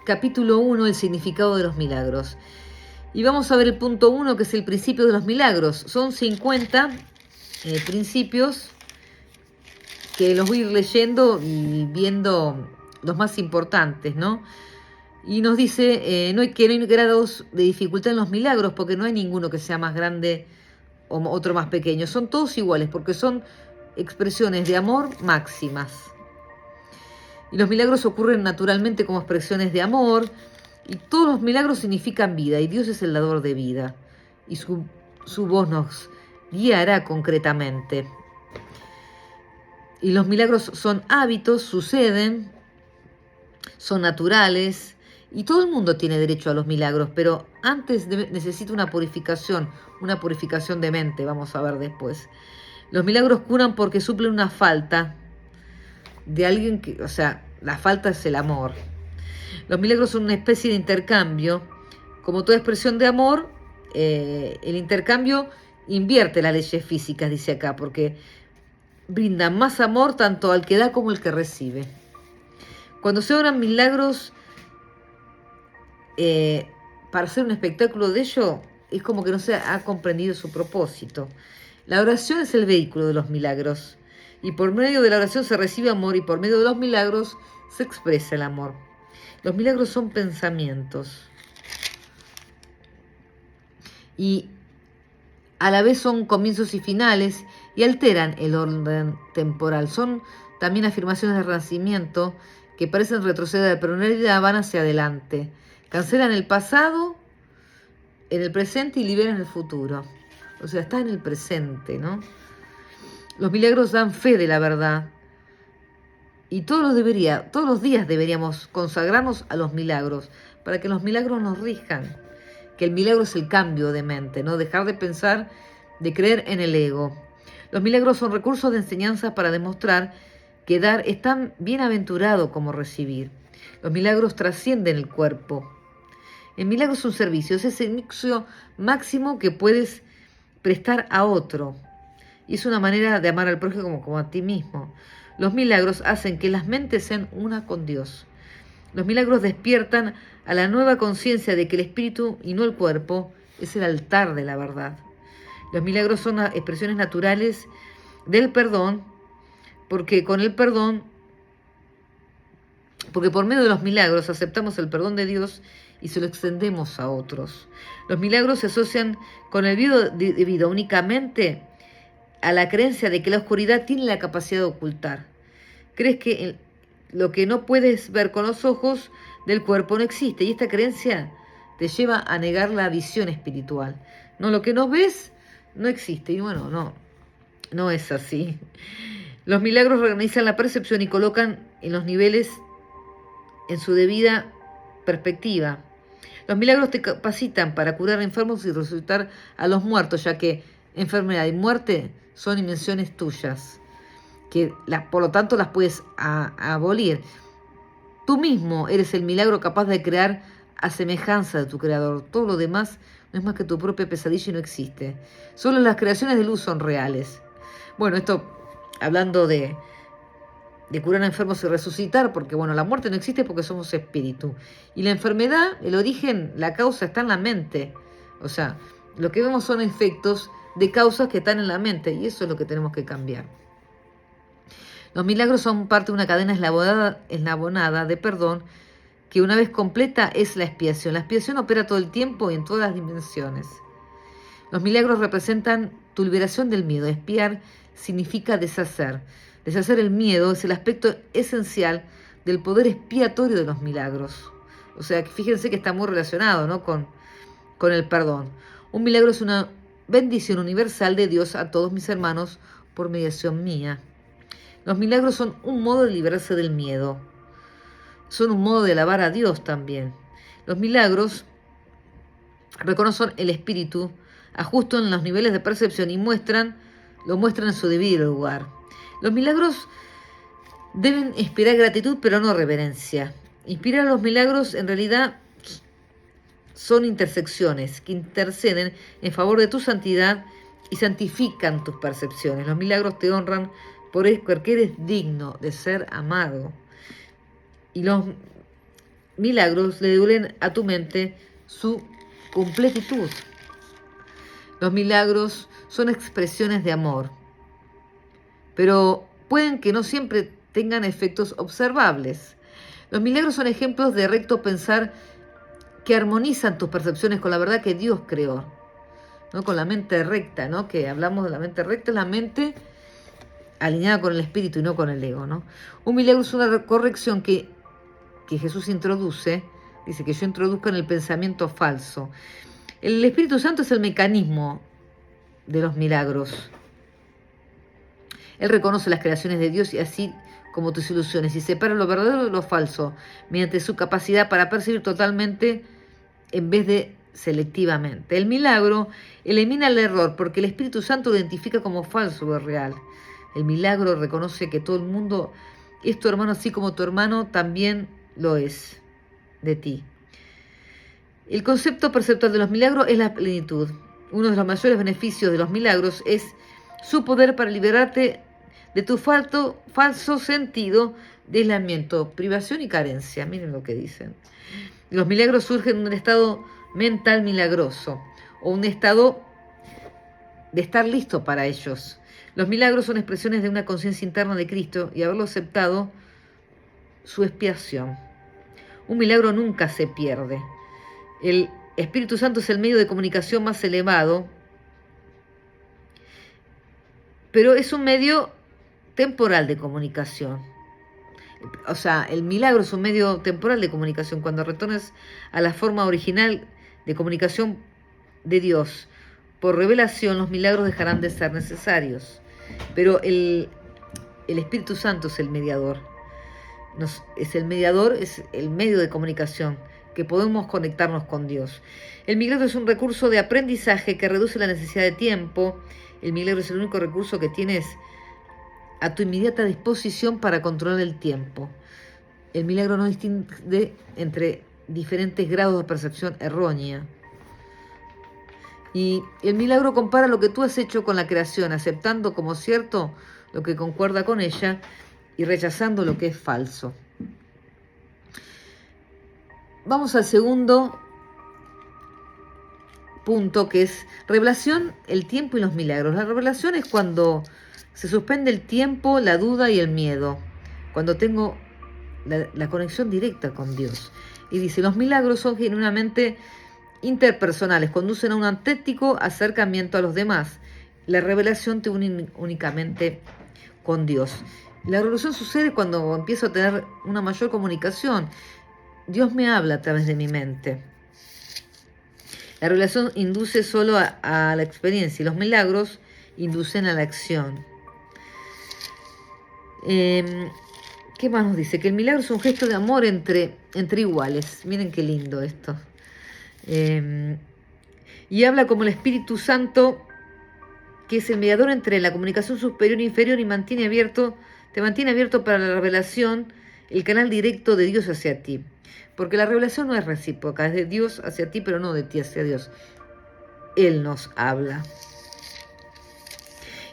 Capítulo 1, el significado de los milagros. Y vamos a ver el punto 1, que es el principio de los milagros. Son 50 principios que los voy a ir leyendo y viendo los más importantes, ¿no? Y nos dice que no hay grados de dificultad en los milagros, porque no hay ninguno que sea más grande o otro más pequeño. Son todos iguales, porque son expresiones de amor máximas. Y los milagros ocurren naturalmente como expresiones de amor, y todos los milagros significan vida, y Dios es el dador de vida, y su voz nos guiará concretamente. Y los milagros son hábitos, suceden, son naturales, y todo el mundo tiene derecho a los milagros, pero antes necesita una purificación de mente, vamos a ver después. Los milagros curan porque suplen una falta de alguien que, o sea, la falta es el amor. Los milagros son una especie de intercambio. Como toda expresión de amor, el intercambio invierte las leyes físicas, dice acá, porque brindan más amor tanto al que da como al que recibe. Cuando se obran milagros para hacer un espectáculo de ello, es como que no se ha comprendido su propósito. La oración es el vehículo de los milagros, y por medio de la oración se recibe amor, y por medio de los milagros se expresa el amor. Los milagros son pensamientos, y a la vez son comienzos y finales, y alteran el orden temporal. Son también afirmaciones de renacimiento que parecen retroceder, pero en realidad van hacia adelante. Cancelan el pasado en el presente y liberan el futuro. O sea, está en el presente, ¿no? Los milagros dan fe de la verdad. Y todos los días deberíamos consagrarnos a los milagros, para que los milagros nos rijan. Que el milagro es el cambio de mente, ¿no? Dejar de pensar, de creer en el ego. Los milagros son recursos de enseñanza para demostrar que dar es tan bienaventurado como recibir. Los milagros trascienden el cuerpo. El milagro es un servicio, es el servicio máximo que puedes prestar a otro. Y es una manera de amar al prójimo como a ti mismo. Los milagros hacen que las mentes sean una con Dios. Los milagros despiertan a la nueva conciencia de que el espíritu y no el cuerpo es el altar de la verdad. Los milagros son expresiones naturales del perdón, porque con el perdón, porque por medio de los milagros aceptamos el perdón de Dios y se lo extendemos a otros. Los milagros se asocian con el de vida únicamente a la creencia de que la oscuridad tiene la capacidad de ocultar. Crees que lo que no puedes ver con los ojos del cuerpo no existe, y esta creencia te lleva a negar la visión espiritual. No, lo que no ves no existe, y bueno, no es así. Los milagros reorganizan la percepción y colocan en los niveles en su debida perspectiva. Los milagros te capacitan para curar enfermos y resucitar a los muertos, ya que enfermedad y muerte son invenciones tuyas, que por lo tanto las puedes abolir. Tú mismo eres el milagro capaz de crear a semejanza de tu creador. Todo lo demás no es más que tu propia pesadilla y no existe. Solo las creaciones de luz son reales. Bueno, esto hablando de curar a enfermos y resucitar, porque bueno, la muerte no existe porque somos espíritu. Y la enfermedad, el origen, la causa está en la mente. O sea, lo que vemos son efectos de causas que están en la mente, y eso es lo que tenemos que cambiar. Los milagros son parte de una cadena eslabonada de perdón, que una vez completa es la expiación. La expiación opera todo el tiempo y en todas las dimensiones. Los milagros representan tu liberación del miedo. Expiar significa deshacer. Deshacer el miedo es el aspecto esencial del poder expiatorio de los milagros. O sea, que fíjense que está muy relacionado, ¿no?, con el perdón. Un milagro es una bendición universal de Dios a todos mis hermanos por mediación mía. Los milagros son un modo de liberarse del miedo. Son un modo de alabar a Dios también. Los milagros reconocen el espíritu, ajustan los niveles de percepción y lo muestran en su debido lugar. Los milagros deben inspirar gratitud, pero no reverencia. Inspirar los milagros en realidad son intersecciones que interceden en favor de tu santidad y santifican tus percepciones. Los milagros te honran porque eres digno de ser amado. Y milagros le devuelven a tu mente su completitud. Los milagros son expresiones de amor, pero pueden que no siempre tengan efectos observables. Los milagros son ejemplos de recto pensar que armonizan tus percepciones con la verdad que Dios creó, ¿no? Con la mente recta, ¿no? Que hablamos de la mente recta, es la mente alineada con el espíritu y no con el ego, ¿no? Un milagro es una corrección que Jesús introduce, dice que yo introduzco en el pensamiento falso. El Espíritu Santo es el mecanismo de los milagros. Él reconoce las creaciones de Dios y así como tus ilusiones y separa lo verdadero de lo falso mediante su capacidad para percibir totalmente en vez de selectivamente. El milagro elimina el error porque el Espíritu Santo lo identifica como falso o real. El milagro reconoce que todo el mundo es tu hermano, así como tu hermano también lo es de ti. El concepto perceptual de los milagros es la plenitud. Uno de los mayores beneficios de los milagros es su poder para liberarte de tu falso sentido de aislamiento, privación y carencia. Miren lo que dicen. Los milagros surgen de un estado mental milagroso o un estado de estar listo para ellos. Los milagros son expresiones de una conciencia interna de Cristo y haberlo aceptado su expiación. Un milagro nunca se pierde. El Espíritu Santo es el medio de comunicación más elevado, pero es un medio temporal de comunicación. O sea, el milagro es un medio temporal de comunicación. Cuando retornes a la forma original de comunicación de Dios, por revelación, los milagros dejarán de ser necesarios. Pero el Espíritu Santo es el mediador. Es el mediador, es el medio de comunicación que podemos conectarnos con Dios. El milagro es un recurso de aprendizaje que reduce la necesidad de tiempo. El milagro es el único recurso que tienes a tu inmediata disposición para controlar el tiempo. El milagro no distingue entre diferentes grados de percepción errónea. Y el milagro compara lo que tú has hecho con la creación, aceptando como cierto lo que concuerda con ella y rechazando lo que es falso. Vamos al segundo punto, que es revelación, el tiempo y los milagros. La revelación es cuando se suspende el tiempo, la duda y el miedo, cuando tengo la conexión directa con Dios. Y dice, los milagros son genuinamente interpersonales, conducen a un auténtico acercamiento a los demás. La revelación te une únicamente con Dios. La revelación sucede cuando empiezo a tener una mayor comunicación. Dios me habla a través de mi mente. La revelación induce solo a la experiencia y los milagros inducen a la acción. ¿Qué más nos dice? Que el milagro es un gesto de amor entre iguales. Miren qué lindo esto. Y habla como el Espíritu Santo, que es el mediador entre la comunicación superior e inferior y te mantiene abierto para la revelación, el canal directo de Dios hacia ti. Porque la revelación no es recíproca, es de Dios hacia ti, pero no de ti hacia Dios. Él nos habla.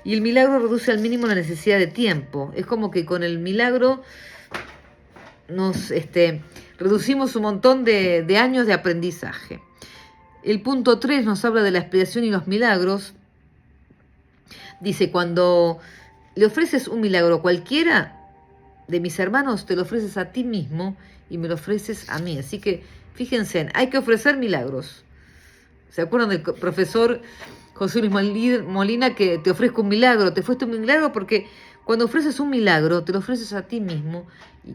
Y el milagro reduce al mínimo la necesidad de tiempo. Es como que con el milagro nos reducimos un montón de años de aprendizaje. El punto 3 nos habla de la expiación y los milagros. Dice, cuando le ofreces un milagro a cualquiera de mis hermanos, te lo ofreces a ti mismo y me lo ofreces a mí. Así que fíjense, hay que ofrecer milagros. ¿Se acuerdan del profesor José Luis Molina que te ofrezco un milagro? Te ofrezco un milagro porque cuando ofreces un milagro, te lo ofreces a ti mismo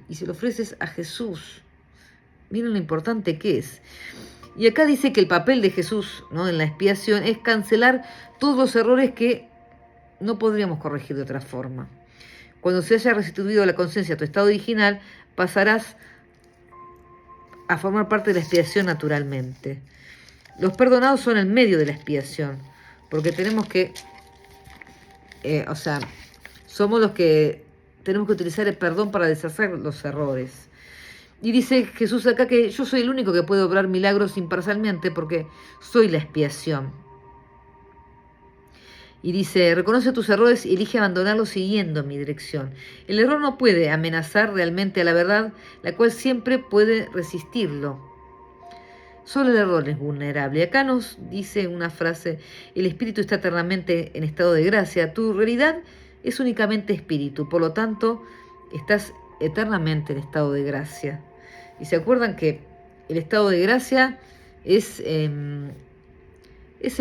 y se lo ofreces a Jesús. Miren lo importante que es. Y acá dice que el papel de Jesús, ¿no?, en la expiación es cancelar todos los errores que no podríamos corregir de otra forma. Cuando se haya restituido la conciencia a tu estado original, pasarás a formar parte de la expiación naturalmente. Los perdonados son el medio de la expiación, porque tenemos que, somos los que tenemos que utilizar el perdón para deshacer los errores. Y dice Jesús acá que yo soy el único que puede obrar milagros imparcialmente porque soy la expiación. Y dice, reconoce tus errores y elige abandonarlos siguiendo mi dirección. El error no puede amenazar realmente a la verdad, la cual siempre puede resistirlo. Solo el error es vulnerable. Acá nos dice una frase, el espíritu está eternamente en estado de gracia. Tu realidad es únicamente espíritu, por lo tanto, estás eternamente en estado de gracia. Y se acuerdan que el estado de gracia es el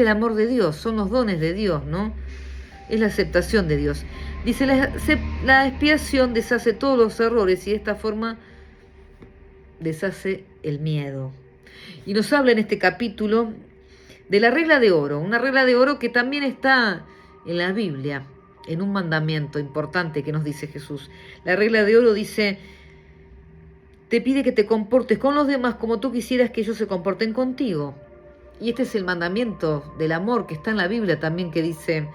amor de Dios, son los dones de Dios, ¿no? Es la aceptación de Dios. Dice, la expiación deshace todos los errores y de esta forma deshace el miedo. Y nos habla en este capítulo de la regla de oro, una regla de oro que también está en la Biblia, en un mandamiento importante que nos dice Jesús. La regla de oro dice, te pide que te comportes con los demás como tú quisieras que ellos se comporten contigo. Y este es el mandamiento del amor que está en la Biblia también, que dice,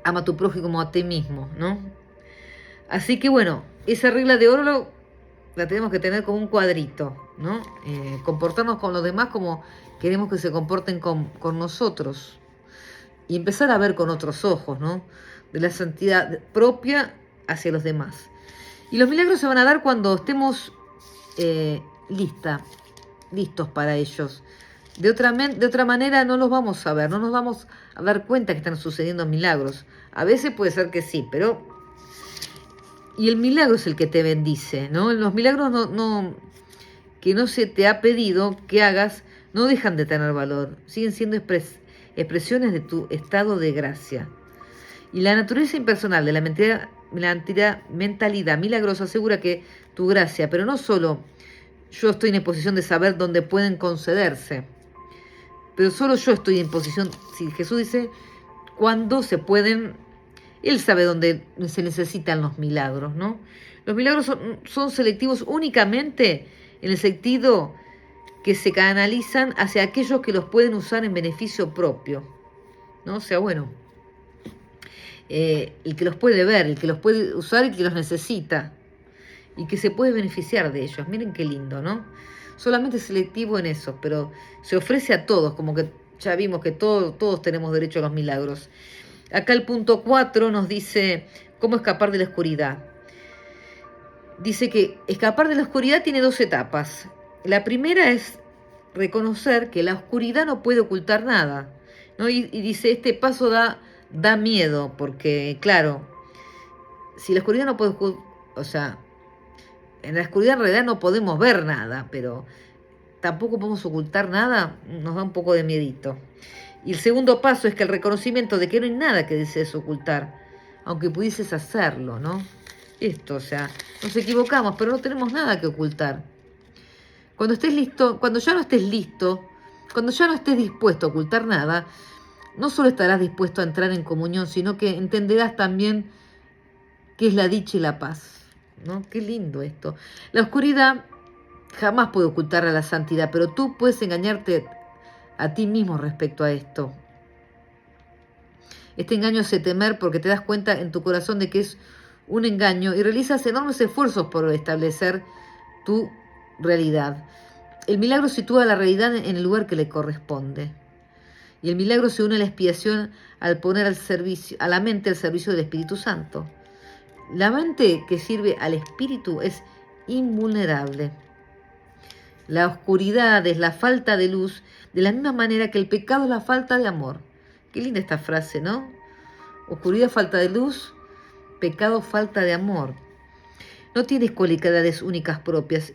ama a tu prójimo como a ti mismo, ¿no? Así que bueno, esa regla de oro la tenemos que tener como un cuadrito, ¿no? Comportarnos con los demás como queremos que se comporten con nosotros. Y empezar a ver con otros ojos, ¿no? De la santidad propia hacia los demás. Y los milagros se van a dar cuando estemos listos para ellos. De otra manera no los vamos a ver, no nos vamos a dar cuenta que están sucediendo milagros. A veces puede ser que sí, pero... Y el milagro es el que te bendice, ¿no? Los milagros que no se te ha pedido que hagas no dejan de tener valor, siguen siendo expresiones de tu estado de gracia. Y la naturaleza impersonal de la mentalidad milagrosa asegura que tu gracia, pero no solo yo estoy en posición de saber dónde pueden concederse, pero solo yo estoy en posición, si Jesús dice, cuándo se pueden, Él sabe dónde se necesitan los milagros, ¿no? Los milagros son selectivos únicamente en el sentido que se canalizan hacia aquellos que los pueden usar en beneficio propio, ¿no? O sea, bueno, el que los puede ver, el que los puede usar y el que los necesita y que se puede beneficiar de ellos. Miren qué lindo, ¿no? Solamente selectivo en eso, pero se ofrece a todos, como que ya vimos que todos tenemos derecho a los milagros. Acá el punto 4 nos dice cómo escapar de la oscuridad. Dice que escapar de la oscuridad tiene 2 etapas. La primera es reconocer que la oscuridad no puede ocultar nada, ¿no? Y dice, este paso da miedo, porque claro, si la oscuridad no puede, o sea, en la oscuridad en realidad no podemos ver nada, pero tampoco podemos ocultar nada, nos da un poco de miedito. Y el segundo paso es que el reconocimiento de que no hay nada que desees ocultar, aunque pudieses hacerlo, ¿no? Esto, o sea, nos equivocamos, pero no tenemos nada que ocultar. Cuando estés listo, cuando ya no estés listo, cuando ya no estés dispuesto a ocultar nada, no solo estarás dispuesto a entrar en comunión, sino que entenderás también qué es la dicha y la paz, ¿no? Qué lindo esto. La oscuridad jamás puede ocultar a la santidad, pero tú puedes engañarte a ti mismo respecto a esto. Este engaño hace temer porque te das cuenta en tu corazón de que es un engaño y realizas enormes esfuerzos por establecer tu realidad. El milagro sitúa la realidad en el lugar que le corresponde. Y el milagro se une a la expiación al poner a la mente al servicio del Espíritu Santo. La mente que sirve al Espíritu es invulnerable. La oscuridad es la falta de luz, de la misma manera que el pecado es la falta de amor. Qué linda esta frase, ¿no? Oscuridad, falta de luz, pecado, falta de amor. No tienes cualidades únicas propias.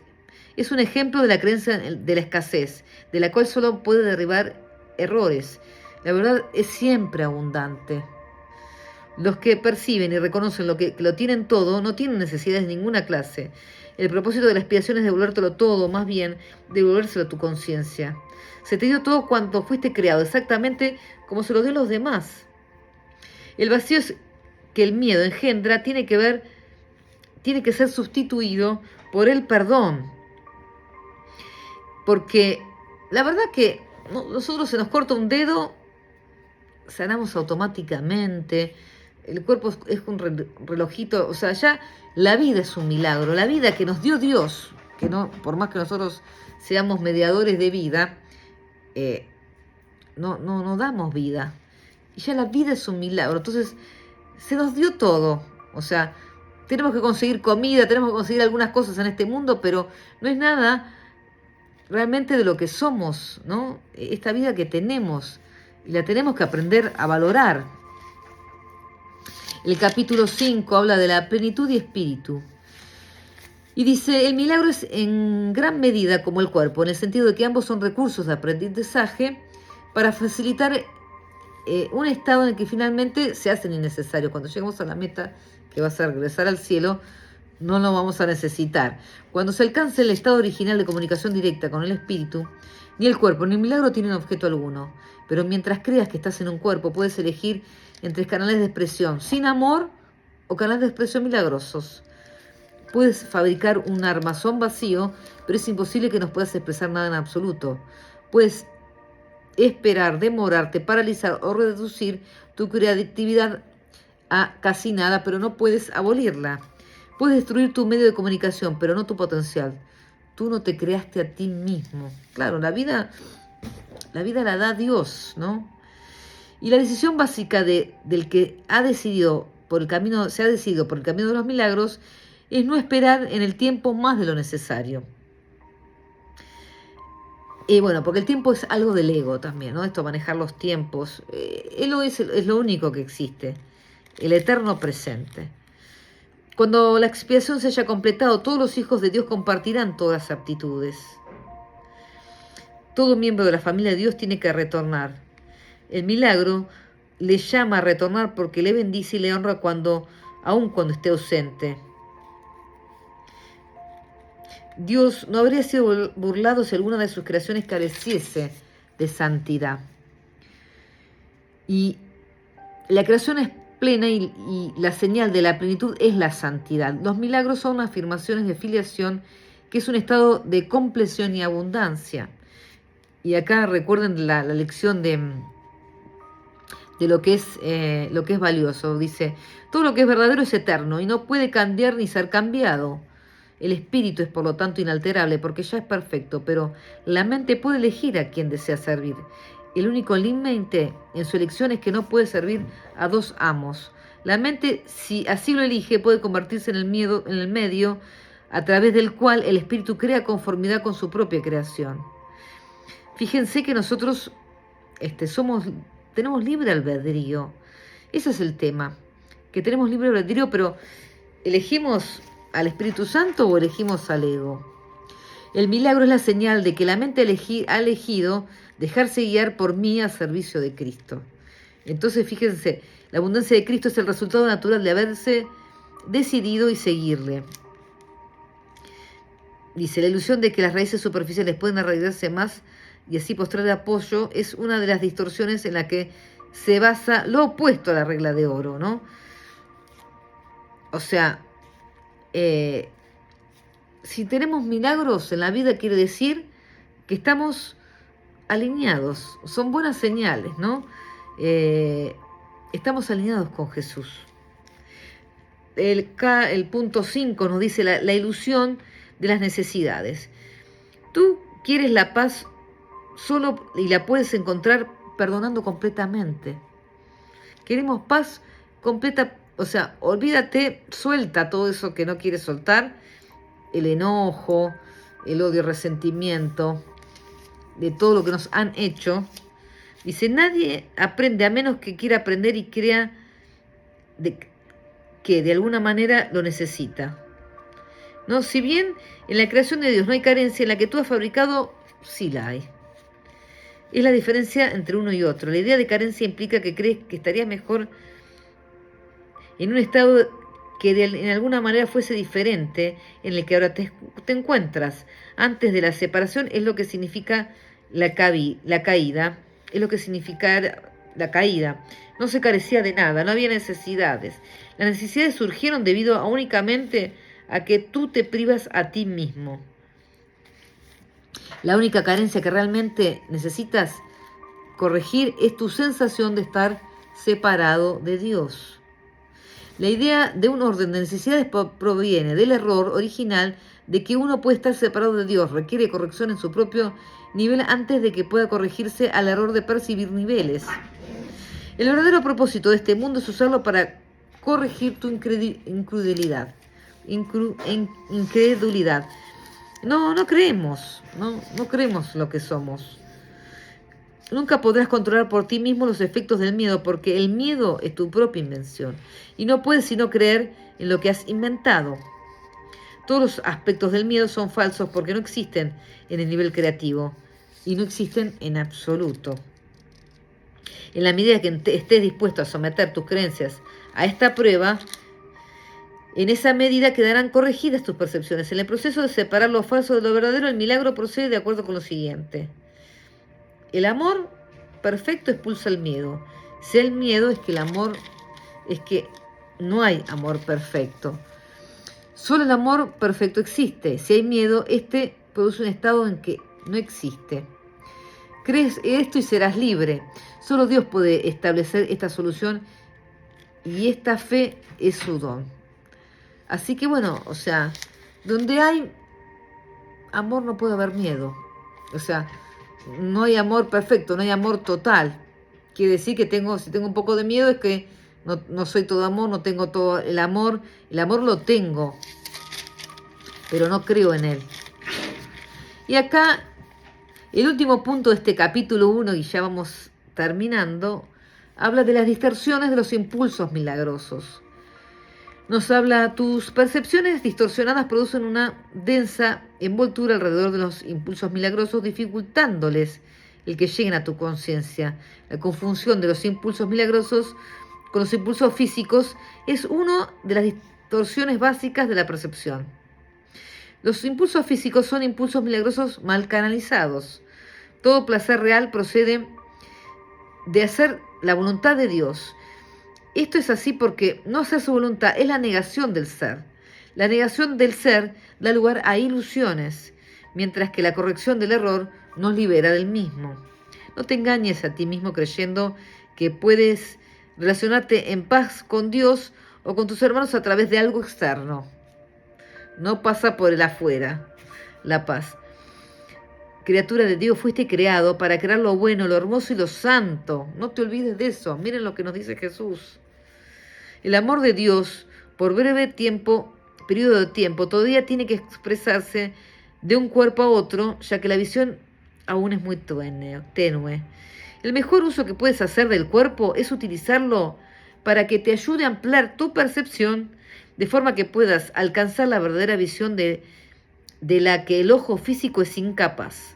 Es un ejemplo de la creencia de la escasez, de la cual solo puede derribar errores. La verdad es siempre abundante. Los que perciben y reconocen que lo tienen todo, no tienen necesidades de ninguna clase. El propósito de la expiación es devolvértelo todo, más bien, devolvérselo a tu conciencia. Se te dio todo cuanto fuiste creado, exactamente como se lo dio a los demás. El vacío que el miedo engendra tiene que ser sustituido por el perdón. Porque la verdad que nosotros se nos corta un dedo, sanamos automáticamente. El cuerpo es un relojito, o sea, ya la vida es un milagro, la vida que nos dio Dios, que no, por más que nosotros seamos mediadores de vida, no damos vida. y ya la vida es un milagro. Entonces, se nos dio todo. O sea, tenemos que conseguir comida, tenemos que conseguir algunas cosas en este mundo, pero no es nada realmente de lo que somos, ¿no? Esta vida que tenemos, y la tenemos que aprender a valorar. El capítulo 5 habla de la plenitud y espíritu. Y dice, el milagro es en gran medida como el cuerpo, en el sentido de que ambos son recursos de aprendizaje para facilitar un estado en el que finalmente se hacen innecesarios. Cuando llegamos a la meta, que va a ser regresar al cielo, no lo vamos a necesitar. Cuando se alcance el estado original de comunicación directa con el espíritu, ni el cuerpo ni el milagro tienen objeto alguno. Pero mientras creas que estás en un cuerpo, puedes elegir entre canales de expresión sin amor o canales de expresión milagrosos. Puedes fabricar un armazón vacío, pero es imposible que nos puedas expresar nada en absoluto. Puedes esperar, demorarte, paralizar o reducir tu creatividad a casi nada, pero no puedes abolirla. Puedes destruir tu medio de comunicación, pero no tu potencial. Tú no te creaste a ti mismo. Claro, la vida la da Dios, ¿no? Y la decisión básica del que ha decidido por el camino, se ha decidido por el camino de los milagros, es no esperar en el tiempo más de lo necesario. Bueno, porque el tiempo es algo del ego también, ¿no? Esto, manejar los tiempos. Es lo único que existe, el eterno presente. Cuando la expiación se haya completado, todos los hijos de Dios compartirán todas las aptitudes. Todo miembro de la familia de Dios tiene que retornar. El milagro le llama a retornar porque le bendice y le honra aun cuando esté ausente. Dios no habría sido burlado si alguna de sus creaciones careciese de santidad. Y la creación es plena y la señal de la plenitud es la santidad. Los milagros son afirmaciones de filiación, que es un estado de compleción y abundancia. Y acá recuerden la lección de lo que es valioso. Dice, todo lo que es verdadero es eterno y no puede cambiar ni ser cambiado. El espíritu es por lo tanto inalterable porque ya es perfecto, pero la mente puede elegir a quién desea servir. El único límite en su elección es que no puede servir a dos amos. La mente, si así lo elige, puede convertirse en el medio a través del cual el espíritu crea conformidad con su propia creación. Fíjense que nosotros tenemos libre albedrío. Ese es el tema, que tenemos libre albedrío, pero ¿elegimos al Espíritu Santo o elegimos al ego? El milagro es la señal de que la mente ha elegido dejarse guiar por mí a servicio de Cristo. Entonces, fíjense, la abundancia de Cristo es el resultado natural de haberse decidido y seguirle. Dice, la ilusión de que las raíces superficiales pueden arraigarse más y así postrar apoyo es una de las distorsiones en la que se basa lo opuesto a la regla de oro, ¿no? O sea, si tenemos milagros en la vida, quiere decir que estamos alineados, son buenas señales, ¿no? Estamos alineados con Jesús. El punto 5 nos dice la ilusión de las necesidades. Tú quieres la paz solo y la puedes encontrar perdonando completamente. Queremos paz completa, o sea, olvídate, suelta todo eso que no quieres soltar, el enojo, el odio, el resentimiento, de todo lo que nos han hecho. Dice, nadie aprende a menos que quiera aprender y crea que de alguna manera lo necesita. ¿No? Si bien en la creación de Dios no hay carencia, en la que tú has fabricado, sí la hay. Es la diferencia entre uno y otro. La idea de carencia implica que crees que estarías mejor en un estado que en alguna manera fuese diferente en el que ahora te encuentras. Antes de la separación es lo que significa la caída, es lo que significa la caída. No se carecía de nada, no había necesidades. Las necesidades surgieron debido a únicamente a que tú te privas a ti mismo. La única carencia que realmente necesitas corregir es tu sensación de estar separado de Dios. La idea de un orden de necesidades proviene del error original de que uno puede estar separado de Dios, requiere corrección en su propio nivel antes de que pueda corregirse al error de percibir niveles. El verdadero propósito de este mundo es usarlo para corregir tu incredulidad. Incredulidad. No creemos, no creemos lo que somos. Nunca podrás controlar por ti mismo los efectos del miedo, porque el miedo es tu propia invención y no puedes sino creer en lo que has inventado. Todos los aspectos del miedo son falsos porque no existen en el nivel creativo y no existen en absoluto. En la medida que estés dispuesto a someter tus creencias a esta prueba, en esa medida quedarán corregidas tus percepciones. En el proceso de separar lo falso de lo verdadero, el milagro procede de acuerdo con lo siguiente. El amor perfecto expulsa el miedo. Si el miedo es que el amor es que no hay amor perfecto. Solo el amor perfecto existe. Si hay miedo, este produce un estado en que no existe. Crees esto y serás libre. Solo Dios puede establecer esta solución y esta fe es su don. Así que bueno, o sea, donde hay amor no puede haber miedo. O sea, no hay amor perfecto, no hay amor total. Quiere decir que si tengo un poco de miedo es que no soy todo amor, no tengo todo el amor. El amor lo tengo, pero no creo en él. Y acá, el último punto de este capítulo 1, y ya vamos terminando, habla de las distorsiones de los impulsos milagrosos. Nos habla, tus percepciones distorsionadas producen una densa envoltura alrededor de los impulsos milagrosos, dificultándoles el que lleguen a tu conciencia. La confusión de los impulsos milagrosos con los impulsos físicos es una de las distorsiones básicas de la percepción. Los impulsos físicos son impulsos milagrosos mal canalizados. Todo placer real procede de hacer la voluntad de Dios. Esto es así porque no hacer su voluntad es la negación del ser. La negación del ser da lugar a ilusiones, mientras que la corrección del error nos libera del mismo. No te engañes a ti mismo creyendo que puedes relacionarte en paz con Dios o con tus hermanos a través de algo externo. No pasa por el afuera, la paz. Criatura de Dios, fuiste creado para crear lo bueno, lo hermoso y lo santo. No te olvides de eso. Miren lo que nos dice Jesús. El amor de Dios, por breve periodo de tiempo, todavía tiene que expresarse de un cuerpo a otro, ya que la visión aún es muy tenue. El mejor uso que puedes hacer del cuerpo es utilizarlo para que te ayude a ampliar tu percepción, de forma que puedas alcanzar la verdadera visión de la que el ojo físico es incapaz.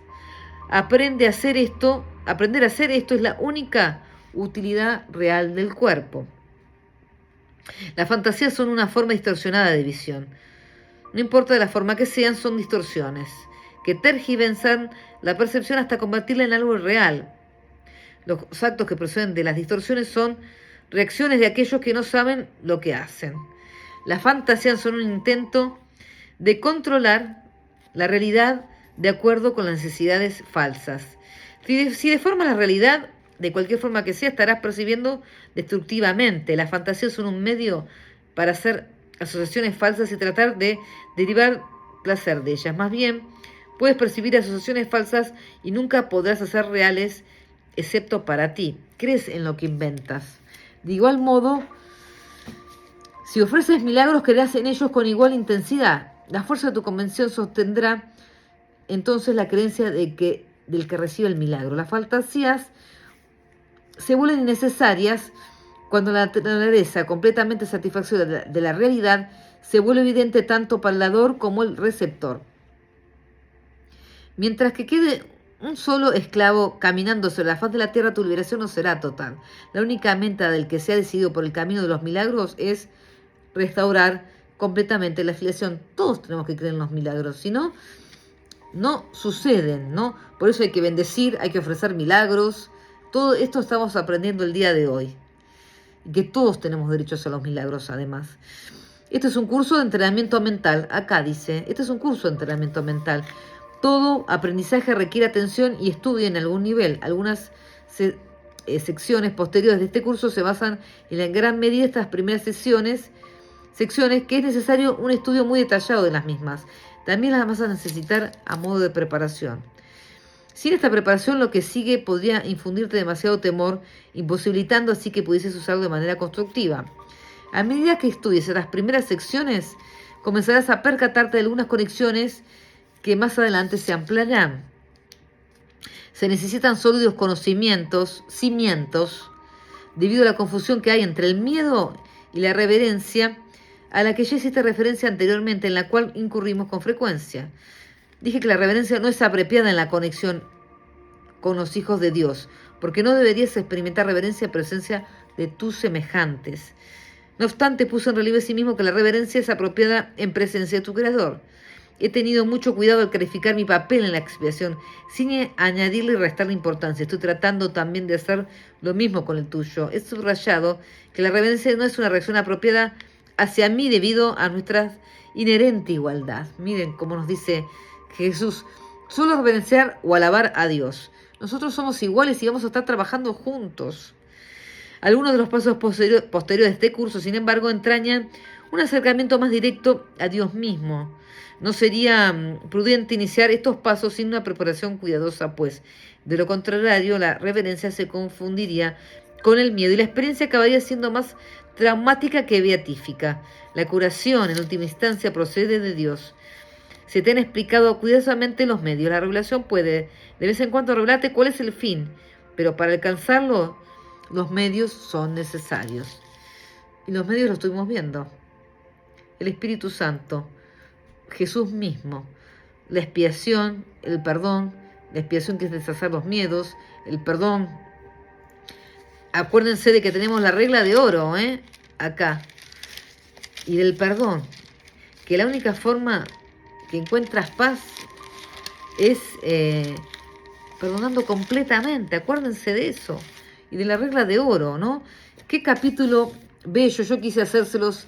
Aprender a hacer esto es la única utilidad real del cuerpo. Las fantasías son una forma distorsionada de visión. No importa de la forma que sean, son distorsiones que tergiversan la percepción hasta convertirla en algo real. Los actos que proceden de las distorsiones son reacciones de aquellos que no saben lo que hacen. Las fantasías son un intento de controlar la realidad de acuerdo con las necesidades falsas. Si deformas la realidad, de cualquier forma que sea, estarás percibiendo destructivamente. Las fantasías son un medio para hacer asociaciones falsas y tratar de derivar placer de ellas. Más bien, puedes percibir asociaciones falsas y nunca podrás hacer reales, excepto para ti. Crees en lo que inventas. De igual modo, si ofreces milagros, creerás en ellos con igual intensidad. La fuerza de tu convención sostendrá entonces la creencia del que recibe el milagro. Las fantasías se vuelven innecesarias cuando la naturaleza completamente satisfactoria de la realidad se vuelve evidente tanto para el dador como el receptor. Mientras que quede un solo esclavo caminando sobre la faz de la tierra, tu liberación no será total. La única meta del que se ha decidido por el camino de los milagros es restaurar completamente la afiliación. Todos tenemos que creer en los milagros, si no, no suceden, ¿no? Por eso hay que bendecir, hay que ofrecer milagros. Todo esto estamos aprendiendo el día de hoy. Y que todos tenemos derechos a los milagros, además. Este es un curso de entrenamiento mental. Acá dice, este es un curso de entrenamiento mental. Todo aprendizaje requiere atención y estudio en algún nivel. Algunas secciones posteriores de este curso se basan en la gran medida estas primeras secciones que es necesario un estudio muy detallado de las mismas. También las vas a necesitar a modo de preparación. Sin esta preparación, lo que sigue podría infundirte demasiado temor, imposibilitando así que pudieses usarlo de manera constructiva. A medida que estudies las primeras secciones, comenzarás a percatarte de algunas conexiones que más adelante se ampliarán. Se necesitan sólidos conocimientos, cimientos, debido a la confusión que hay entre el miedo y la reverencia, a la que ya hiciste referencia anteriormente, en la cual incurrimos con frecuencia. Dije que la reverencia no es apropiada en la conexión con los hijos de Dios, porque no deberías experimentar reverencia en presencia de tus semejantes. No obstante, puso en relieve a sí mismo que la reverencia es apropiada en presencia de tu Creador. He tenido mucho cuidado al clarificar mi papel en la expiación, sin añadirle y restarle importancia. Estoy tratando también de hacer lo mismo con el tuyo. He subrayado que la reverencia no es una reacción apropiada hacia mí debido a nuestra inherente igualdad. Miren cómo nos dice Jesús, solo reverenciar o alabar a Dios. Nosotros somos iguales y vamos a estar trabajando juntos. Algunos de los pasos posteriores de este curso, sin embargo, entrañan un acercamiento más directo a Dios mismo. No sería prudente iniciar estos pasos sin una preparación cuidadosa, pues, de lo contrario, la reverencia se confundiría con el miedo y la experiencia acabaría siendo más traumática que beatífica. La curación, en última instancia, procede de Dios. Se te han explicado cuidadosamente los medios. La revelación puede, de vez en cuando, revelarte cuál es el fin, pero para alcanzarlo, los medios son necesarios. Y los medios los estuvimos viendo. El Espíritu Santo, Jesús mismo, la expiación, el perdón, la expiación que es deshacer los miedos, el perdón. Acuérdense de que tenemos la regla de oro, acá. Y del perdón, que la única forma que encuentras paz es perdonando completamente. Acuérdense de eso. Y de la regla de oro, ¿no? Qué capítulo bello. Yo quise hacérselos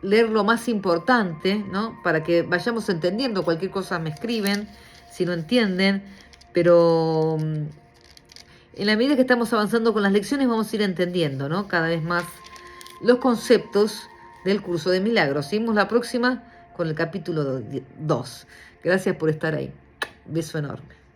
leer lo más importante, ¿no? Para que vayamos entendiendo. Cualquier cosa me escriben si no entienden. Pero en la medida que estamos avanzando con las lecciones vamos a ir entendiendo, ¿no? Cada vez más los conceptos del curso de milagros. Seguimos la próxima con el capítulo 2. Gracias por estar ahí. Beso enorme.